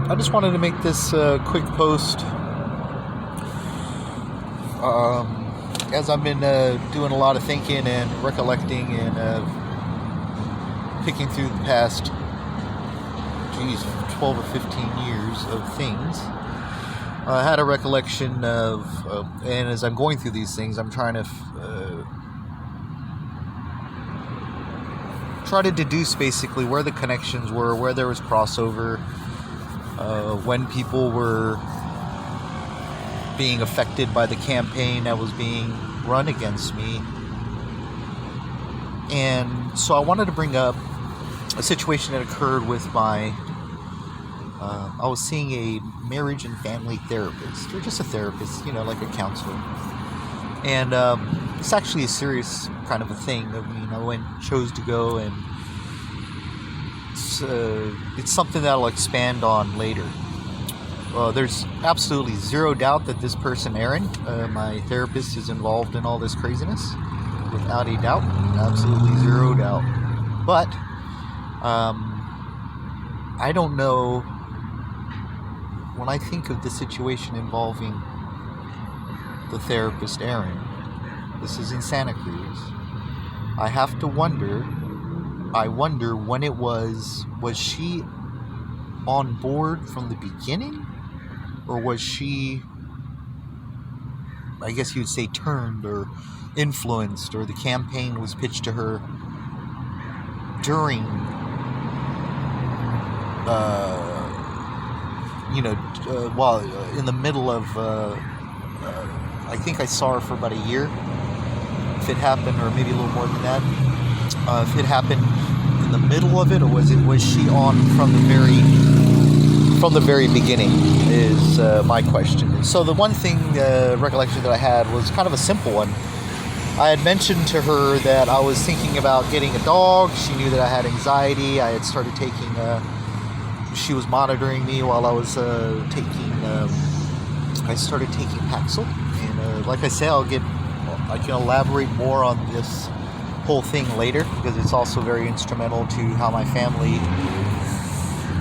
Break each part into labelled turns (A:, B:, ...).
A: I just wanted to make this quick post. As I've been doing a lot of thinking and recollecting and picking through the past, 12 or 15 years of things, I had a recollection of, and as I'm going through these things, I'm trying to try to deduce basically where the connections were, where there was crossover, when people were being affected by the campaign that was being run against me. And so I wanted to bring up a situation that occurred with my I was seeing a marriage and family therapist, or just a therapist, like a counselor. And it's actually a serious kind of a thing. I mean, chose to go, and it's something that I'll expand on later. There's absolutely zero doubt that this person, Aaron, my therapist, is involved in all this craziness. Without a doubt. Absolutely zero doubt. But I don't know, when I think of the situation involving the therapist, Aaron, this is in Santa Cruz, I have to wonder, when it was she on board from the beginning? Or was she, I guess you would say, turned or influenced, or the campaign was pitched to her during, while in the middle of, I think I saw her for about a year, if it happened, or maybe a little more than that. If it happened in the middle of it, or was she on from the very beginning, is my question. So the one thing, recollection that I had was kind of a simple one. I had mentioned to her that I was thinking about getting a dog. She knew that I had anxiety. I had started taking, she was monitoring me while I was I started taking Paxil. And like I said, I can elaborate more on this whole thing later, because it's also very instrumental to how my family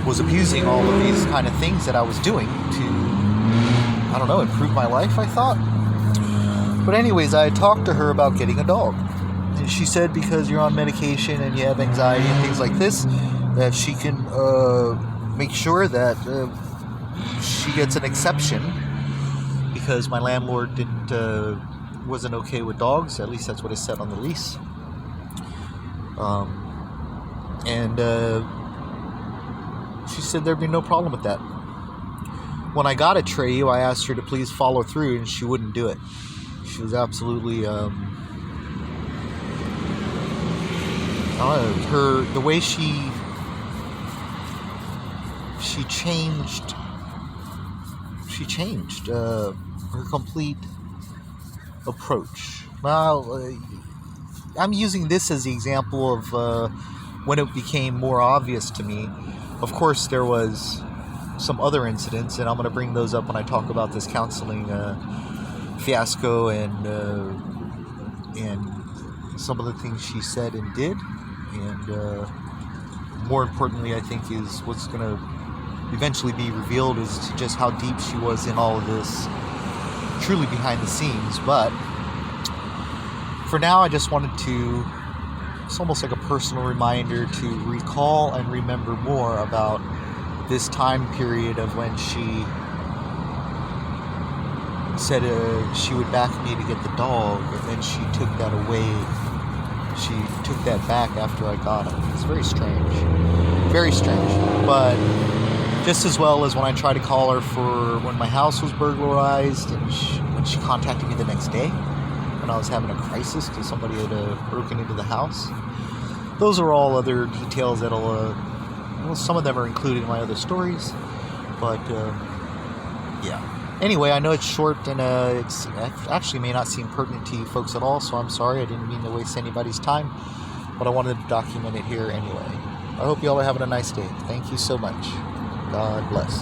A: was abusing all of these kind of things that I was doing to, improve my life, I thought. But anyways, I talked to her about getting a dog. And she said because you're on medication and you have anxiety and things like this, that she can make sure that she gets an exception, because my landlord wasn't okay with dogs. At least that's what it said on the lease. She said there'd be no problem with that. When I got Atreyu, I asked her to please follow through, and she wouldn't do it. She was absolutely, the way she changed her complete approach. Now, I'm using this as the example of when it became more obvious to me. Of course, there was some other incidents, and I'm going to bring those up when I talk about this counseling fiasco and some of the things she said and did. And more importantly, I think, is what's going to eventually be revealed is just how deep she was in all of this, truly behind the scenes. But for now, I just wanted to, it's almost like a personal reminder to recall and remember more about this time period of when she said she would back me to get the dog, and then she took that away. She took that back after I got him. It's very strange. Very strange. But just as well as when I tried to call her for when my house was burglarized, and when she contacted me the next day, when I was having a crisis because somebody had broken into the house. Those are all other details that'll, some of them are included in my other stories, but yeah. Anyway, I know it's short, and it actually may not seem pertinent to you folks at all, so I'm sorry. I didn't mean to waste anybody's time, but I wanted to document it here anyway. I hope you all are having a nice day. Thank you so much. God bless.